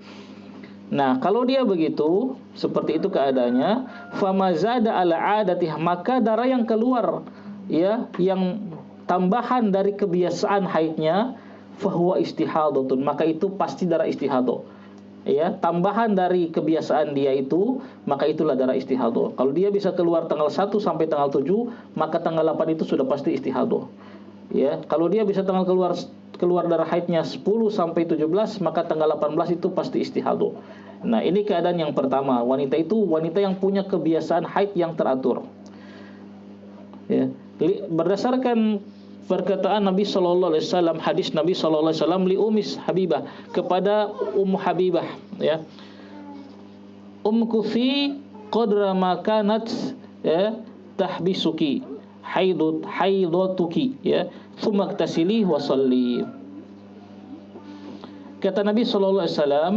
S1: Nah, kalau dia begitu, seperti itu keadaannya, famazada ala adatih, maka darah yang keluar, ya, yang tambahan dari kebiasaan haidnya, fahuwa istihadatun, maka itu pasti darah istihadah. Ya, tambahan dari kebiasaan dia itu, maka itulah darah istihadah. Kalau dia bisa keluar tanggal 1 sampai tanggal 7, maka tanggal 8 itu sudah pasti istihadah. Ya, kalau dia bisa keluar darah haidnya 10 sampai 17, maka tanggal 18 itu pasti istihadah. Nah, ini keadaan yang pertama. Wanita itu wanita yang punya kebiasaan haid yang teratur. Ya, berdasarkan perkataan Nabi sallallahu alaihi wasallam, hadis Nabi sallallahu alaihi wasallam li Ummis Habibah, kepada Ummu Habibah, ya. Umkuthi qadra ma kanat, ya, tahbisuki haidatuki, ya, thumma iktasili wa shalli. Kata Nabi sallallahu alaihi wasallam,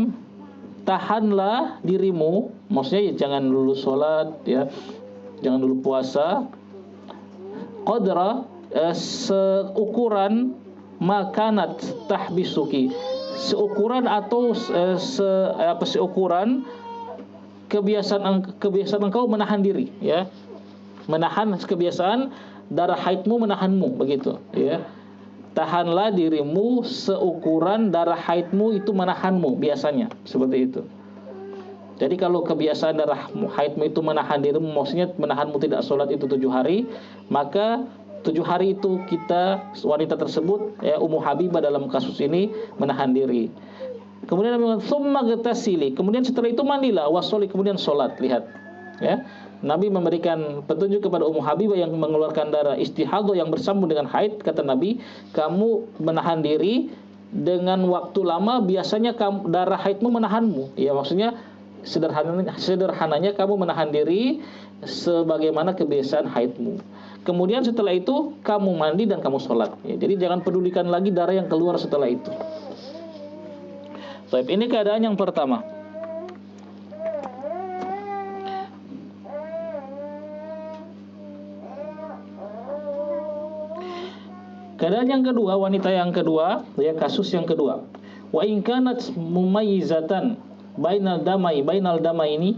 S1: tahanlah dirimu, maksudnya ya, jangan dulu salat, ya, jangan dulu puasa, qadra, seukuran makanat tahbisuki, seukuran atau seukuran kebiasaan engkau menahan diri, ya, menahan kebiasaan darah haidmu menahanmu, begitu, ya. Tahanlah dirimu seukuran darah haidmu itu menahanmu, biasanya seperti itu. Jadi kalau kebiasaan darah haidmu itu menahan dirimu, maksudnya menahanmu tidak sholat itu 7 hari, maka 7 hari itu kita, wanita tersebut, ya, Ummu Habibah dalam kasus ini menahan diri. Kemudian Nabi mengatakan summa gtasili, kemudian setelah itu mandilah, wasoli, kemudian sholat. Lihat, ya, Nabi memberikan petunjuk kepada Ummu Habibah yang mengeluarkan darah istihadah yang bersambung dengan haid. Kata Nabi, kamu menahan diri dengan waktu lama, biasanya darah haidmu menahanmu. Ya, maksudnya sederhananya kamu menahan diri sebagaimana kebiasaan haidmu. Kemudian setelah itu kamu mandi dan kamu sholat, ya. Jadi jangan pedulikan lagi darah yang keluar setelah itu. Baik, ini keadaan yang pertama. Keadaan yang kedua, wanita yang kedua, ya, kasus yang kedua. Wa in kanat mumayyizatan bainal damaini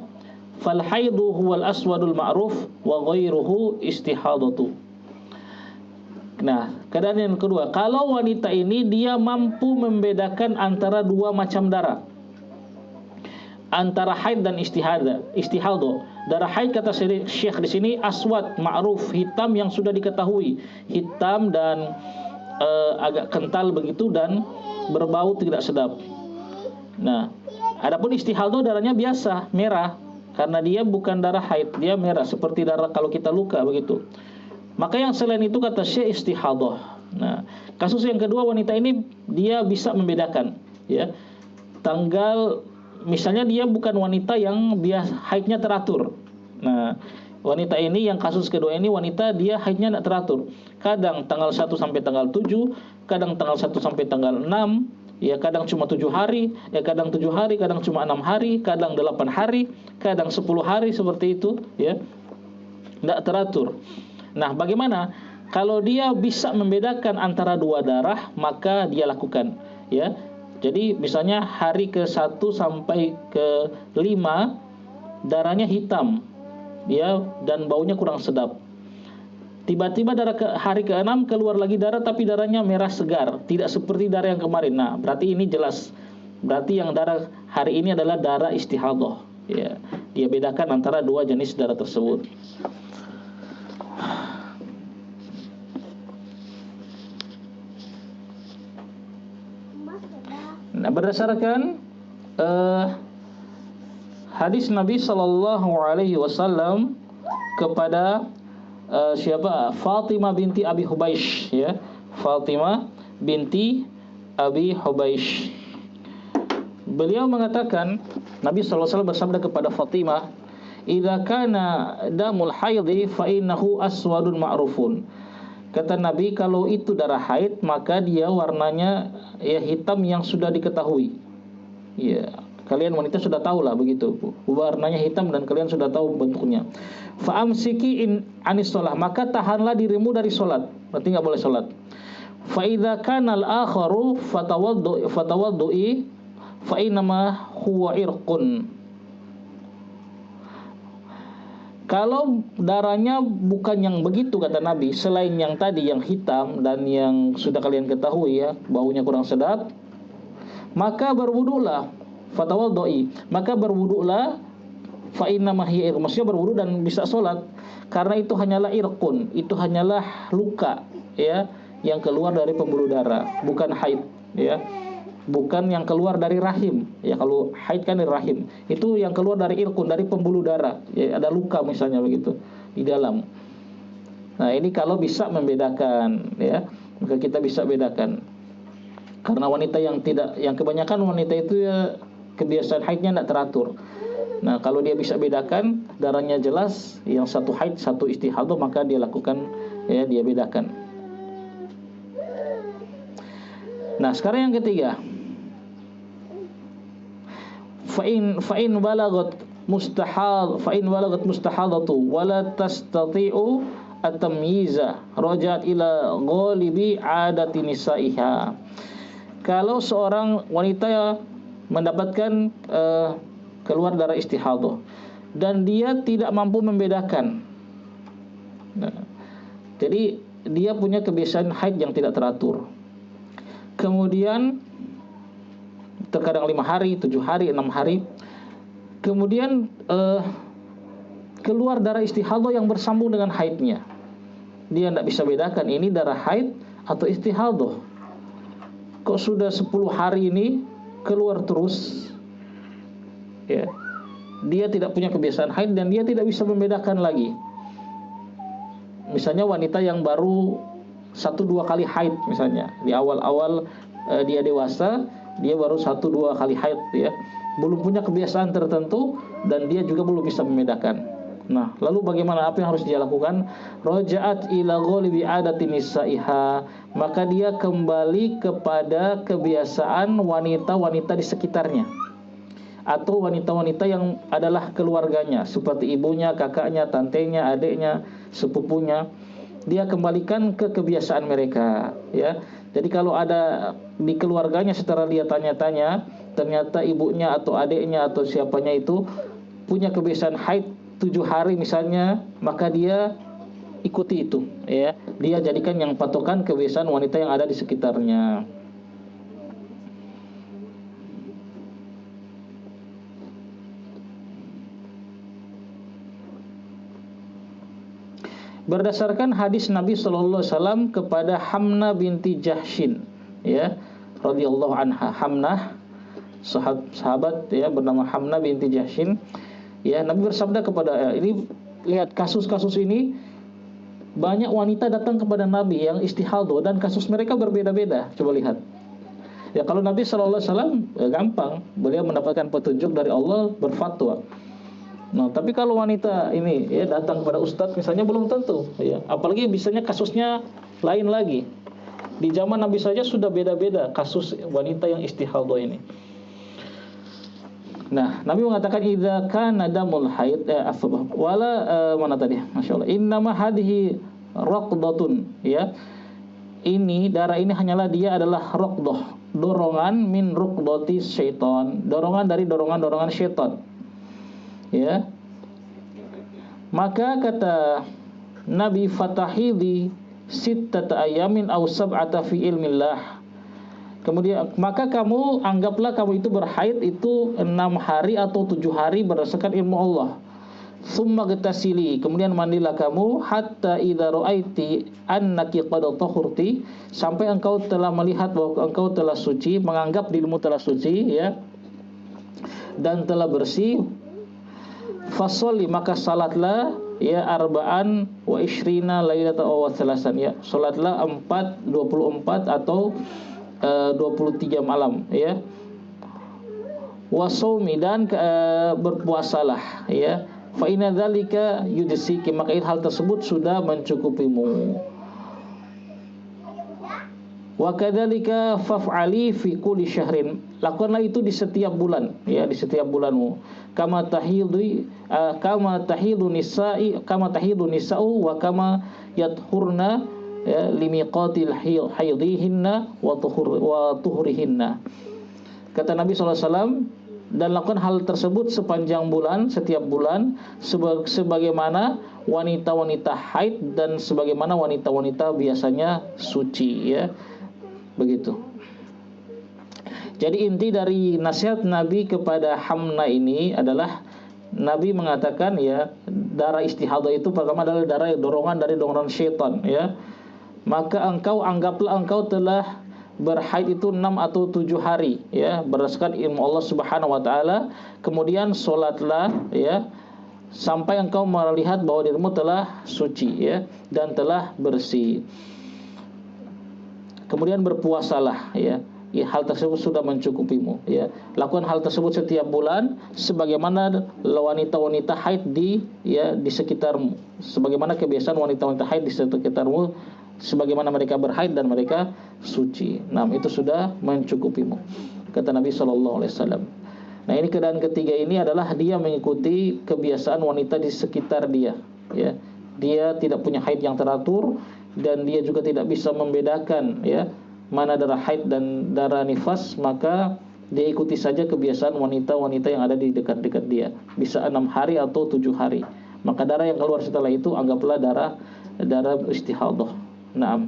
S1: fal haidu huwal aswadul ma'ruf wa ghairuhu istihadatu. Nah, keadaan yang kedua, kalau wanita ini dia mampu membedakan antara 2 macam darah, antara haid dan istihadah. Darah haid kata Syekh di sini aswad ma'ruf, hitam yang sudah diketahui, hitam dan agak kental begitu dan berbau tidak sedap. Nah, adapun istihadah darahnya biasa, merah, karena dia bukan darah haid, dia merah seperti darah kalau kita luka begitu. Maka yang selain itu kata Syekh istihadah. Nah, kasus yang kedua, wanita ini dia bisa membedakan, ya. Tanggal, misalnya dia bukan wanita yang haidnya teratur. Nah, Wanita ini yang kasus kedua ini, wanita dia haidnya tidak teratur. Kadang tanggal 1 sampai tanggal 7, kadang tanggal 1 sampai tanggal 6, ya kadang cuma 7 hari, ya kadang 7 hari, kadang cuma 6 hari, kadang 8 hari, kadang 10 hari, seperti itu, ya. Tidak teratur. Nah, bagaimana? Kalau dia bisa membedakan antara dua darah, maka dia lakukan, ya. Jadi misalnya hari ke-1 sampai ke-5 darahnya hitam, ya, dan baunya kurang sedap. Tiba-tiba hari ke-6 keluar lagi darah, tapi darahnya merah segar, tidak seperti darah yang kemarin. Nah, berarti ini jelas. Berarti yang darah hari ini adalah darah istihadah, ya. Dia bedakan antara dua jenis darah tersebut. Nah, berdasarkan hadis Nabi Sallallahu Alaihi Wasallam kepada siapa? Fatimah binti Abi Hubaish, ya. Fatimah binti Abi Hubaish. Beliau mengatakan, Nabi Sallallahu Alaihi Wasallam bersabda kepada Fatimah, "Idza kana damul haidhi fa innahu aswadun ma'rufun." Kata Nabi, kalau itu darah haid, maka dia warnanya ya hitam yang sudah diketahui. Ya, kalian wanita sudah tahu lah begitu. Warnanya hitam dan kalian sudah tahu bentuknya. Fa'amsiki in anis sholah, maka tahanlah dirimu dari sholat. Berarti nggak boleh sholat. Fa idza kana al-akharu fatawaddu'i fa innama huwa irqun. Kalau darahnya bukan yang begitu, kata Nabi, selain yang tadi yang hitam dan yang sudah kalian ketahui, ya, baunya kurang sedap, maka berwudulah, fatawaddu'i, maka berwudulah, fa innama hiya, maksudnya berwudu dan bisa sholat, karena itu hanyalah irqun, itu hanyalah luka, ya, yang keluar dari pembuluh darah, bukan haid, ya. Bukan yang keluar dari rahim, ya. Kalau haid kan dari rahim, itu yang keluar dari irkun, dari pembuluh darah, ya, ada luka misalnya begitu di dalam. Nah, ini kalau bisa membedakan, ya, maka kita bisa bedakan. Karena wanita yang kebanyakan wanita itu ya kebiasaan haidnya tidak teratur. Nah, kalau dia bisa bedakan, darahnya jelas, yang satu haid, satu istihadah, maka dia lakukan, ya, dia bedakan. Nah, sekarang yang ketiga, fa'in balagat mustahadatu wala tastati'u at-tamyiza raja'at ila ghalibi 'adati nisa'iha. Kalau seorang wanita mendapatkan keluar darah istihadah dan dia tidak mampu membedakan, nah, jadi dia punya kebiasaan haid yang tidak teratur, kemudian terkadang 5 hari, 7 hari, 6 hari, kemudian keluar darah istihadah yang bersambung dengan haidnya. Dia tidak bisa bedakan ini darah haid atau istihadah. Kok sudah 10 hari ini keluar terus, ya. Dia tidak punya kebiasaan haid dan dia tidak bisa membedakan lagi. Misalnya wanita yang baru 1-2 kali haid, misalnya di awal-awal dia dewasa, dia baru 1-2 kali haid, ya, belum punya kebiasaan tertentu dan dia juga belum bisa membedakan. Nah, lalu bagaimana, apa yang harus dia lakukan? Raja'at ila ghalibi 'adati nisa'iha, maka dia kembali kepada kebiasaan wanita-wanita di sekitarnya, atau wanita-wanita yang adalah keluarganya, seperti ibunya, kakaknya, tantenya, adiknya, sepupunya. Dia kembalikan ke kebiasaan mereka, ya. Jadi kalau ada di keluarganya, setelah dia tanya-tanya, ternyata ibunya atau adiknya atau siapanya itu punya kebiasaan haid 7 hari misalnya, maka dia ikuti itu, ya. Dia jadikan yang patokan kebiasaan wanita yang ada di sekitarnya. Berdasarkan hadis Nabi Sallallahu Alaihi Wasallam kepada Hamnah binti Jahshin, ya, radhiyallahu anha. Hamnah, sahabat, ya, bernama Hamnah binti Jahshin, ya. Nabi bersabda kepada, ini lihat kasus-kasus ini, banyak wanita datang kepada Nabi yang istihadah dan kasus mereka berbeda-beda. Coba lihat, ya. Kalau Nabi Sallallahu Alaihi Wasallam gampang, beliau mendapatkan petunjuk dari Allah, berfatwa. Nah, tapi kalau wanita ini ya datang kepada ustadz misalnya belum tentu ya. Apalagi biasanya kasusnya lain lagi. Di zaman Nabi saja sudah beda-beda kasus wanita yang istihadah ini. Nah, Nabi mengatakan idza kana damul haid wala mana tadi? Masyaallah. Innama hadhihi raqdatun ya. Ini darah ini hanyalah dia adalah raqdah, dorongan min ruqdati syaitan, dorongan dari dorongan-dorongan syaitan. Ya. Maka kata Nabi fatahidi sittata ayamin aw sab'ata fi ilmillah. Kemudian maka kamu anggaplah kamu itu berhaid itu 6 hari atau 7 hari berdasarkan ilmu Allah. Summa getasili, kemudian mandilah kamu hatta idza ra'aiti annaki qad tahurti, sampai engkau telah melihat bahwa engkau telah suci, menganggap dirimu telah suci ya, dan telah bersih. Fasolli, maka salatlah ya arba'an wa ishrina lailatan aw thalasan ya, salatlah 24 atau 23 malam ya. Wasaumi, dan berpuasalah ya. Fa inna dzalika yujziki, maka hal tersebut sudah mencukupimu. Wa kadzalika faf'ali fi kulli syahrin, lakukanlah itu di setiap bulan ya, di setiap bulanmu. Kama tahidu nisa'u wa kama yathurna ya, limiqatil haidihinna wa tuhurihinna. Kata Nabi SAW, dan lakukan hal tersebut sepanjang bulan, setiap bulan, sebagaimana wanita-wanita haid dan sebagaimana wanita-wanita biasanya suci ya, begitu. Jadi inti dari nasihat Nabi kepada Hamna ini adalah Nabi mengatakan ya, darah istihadah itu pertama adalah darah dorongan dari dorongan syaitan ya. Maka anggaplah engkau telah berhaid itu 6 atau 7 hari ya, berdasarkan ilmu Allah Subhanahu wa taala. Kemudian salatlah ya sampai engkau melihat bahwa dirimu telah suci ya dan telah bersih. Kemudian berpuasalah ya. Ya, hal tersebut sudah mencukupimu ya. Lakukan hal tersebut setiap bulan sebagaimana wanita-wanita haid di sekitarmu, sebagaimana kebiasaan wanita-wanita haid di sekitarmu, sebagaimana mereka berhaid dan mereka suci. Nah, itu sudah mencukupimu, kata Nabi SAW. Nah, ini keadaan ketiga ini adalah dia mengikuti kebiasaan wanita di sekitar dia ya. Dia tidak punya haid yang teratur, dan dia juga tidak bisa membedakan ya mana darah haid dan darah nifas, maka dia ikuti saja kebiasaan wanita-wanita yang ada di dekat-dekat dia. Bisa 6 hari atau 7 hari. Maka darah yang keluar setelah itu anggaplah darah istihadah. Naam.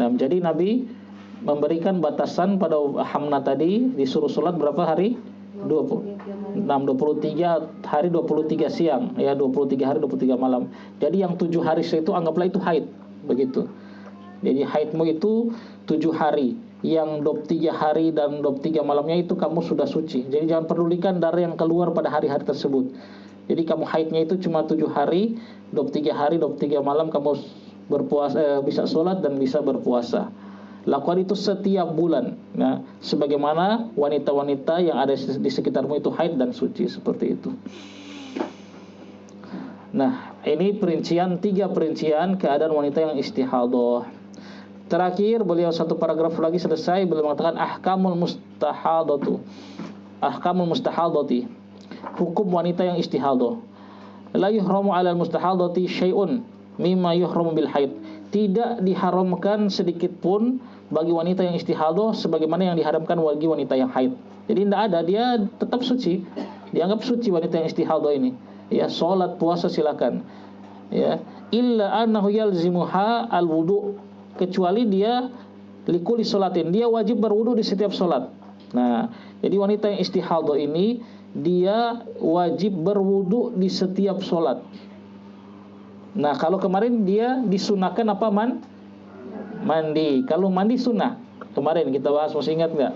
S1: Nah, jadi Nabi memberikan batasan pada Hamna tadi, disuruh sholat berapa hari? 23 hari 23 siang ya, 23 hari 23 malam. Jadi yang 7 hari itu anggaplah itu haid, begitu. Jadi haidmu itu 7 hari, yang 23 hari dan 23 malamnya itu kamu sudah suci. Jadi jangan pedulikan darah yang keluar pada hari-hari tersebut. Jadi kamu haidnya itu cuma 7 hari, 23 hari 23 malam kamu berpuasa, bisa sholat dan bisa berpuasa. Lakukan itu setiap bulan. Nah, sebagaimana wanita-wanita yang ada di sekitarmu itu haid dan suci, seperti itu. Nah, ini 3 perincian keadaan wanita yang istihadah. Terakhir, beliau satu paragraf lagi selesai, beliau mengatakan ahkamul mustahadati. Hukum wanita yang istihadah. La yuhramu 'alal mustahadati syai'un mimma yuhramu bil haid. Tidak diharamkan sedikit pun bagi wanita yang istihadah sebagaimana yang diharamkan bagi wanita yang haid. Jadi tidak ada, dia tetap suci. Dianggap suci wanita yang istihadah ini. Ya, salat, puasa silakan. Ya, illa annahu yalzimuha alwudu, kecuali dia likuli salatin, dia wajib berwudu di setiap salat. Nah, jadi wanita yang istihadah ini dia wajib berwudu di setiap salat. Nah, kalau kemarin dia disunahkan apa mandi. Kalau mandi sunnah, kemarin kita bahas, masih ingat nggak?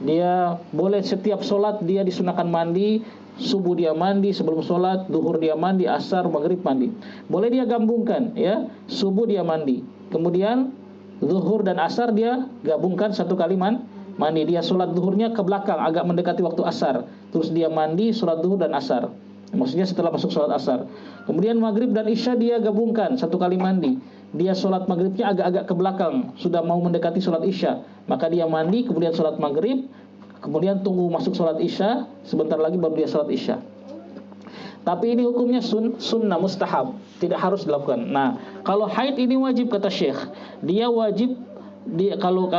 S1: Dia boleh setiap sholat dia disunahkan mandi, subuh dia mandi sebelum sholat, duhur dia mandi, asar, maghrib mandi. Boleh dia gabungkan, ya, subuh dia mandi, kemudian zuhur dan asar dia gabungkan satu kali mandi. Dia sholat duhurnya ke belakang, agak mendekati waktu asar, terus dia mandi, sholat duhur dan asar. Maksudnya setelah masuk sholat asar. Kemudian maghrib dan isya dia gabungkan satu kali mandi. Dia sholat maghribnya agak-agak ke belakang, sudah mau mendekati sholat isya, maka dia mandi, kemudian sholat maghrib, kemudian tunggu masuk sholat isya, sebentar lagi baru dia sholat isya. Tapi ini hukumnya sunnah, mustahab, tidak harus dilakukan. Nah, kalau haid ini wajib kata Syekh. Dia wajib, kalau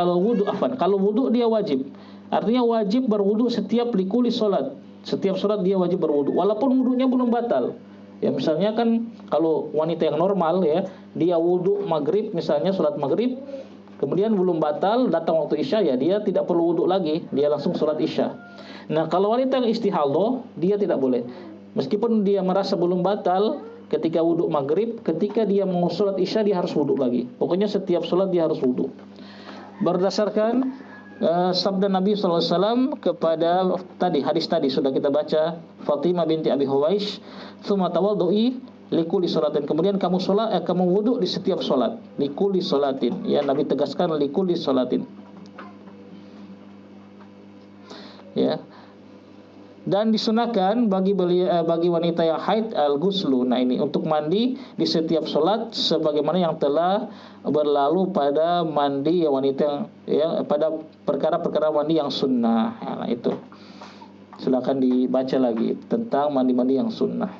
S1: wudu dia wajib. Artinya wajib berwudu setiap likuli sholat. Setiap sholat dia wajib berwudu, walaupun wudunya belum batal. Ya, misalnya kan kalau wanita yang normal, ya, dia wudu maghrib, misalnya sholat maghrib, kemudian belum batal, datang waktu isya, ya dia tidak perlu wudu lagi, dia langsung sholat isya. Nah, kalau wanita yang istihadah, dia tidak boleh. Meskipun dia merasa belum batal ketika wudu maghrib, ketika dia mau sholat isya dia harus wudu lagi. Pokoknya setiap sholat dia harus wudu. Berdasarkan sabda Nabi SAW kepada hadis tadi sudah kita baca, Fatimah binti Abi Huwaish, "Tsumma tawaddu'i likulli sholatin." Kemudian kamu wudu di setiap sholat, likulli sholatin. Ya, Nabi tegaskan likulli sholatin. Ya. Dan disunahkan bagi wanita yang haid al-ghuslu. Nah, ini untuk mandi di setiap sholat sebagaimana yang telah berlalu pada mandi wanita yang pada perkara-perkara mandi yang sunnah. Nah, itu silakan dibaca lagi tentang mandi-mandi yang sunnah.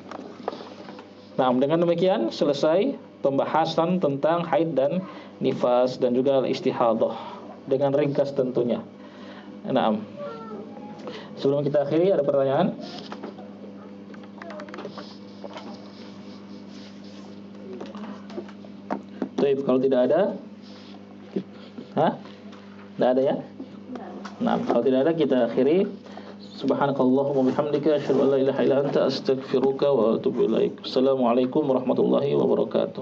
S1: Nah, dengan demikian selesai pembahasan tentang haid dan nifas dan juga istihadah dengan ringkas tentunya. Nah, sebelum kita akhiri, ada pertanyaan? Baik, kalau tidak ada, tidak ada ya? Nah, kalau tidak ada kita akhiri. Subhanakallahumma bihamdika asyhadu an la ilaha illa anta astaghfiruka wa atubu ilaik. Assalamualaikum warahmatullahi wabarakatuh.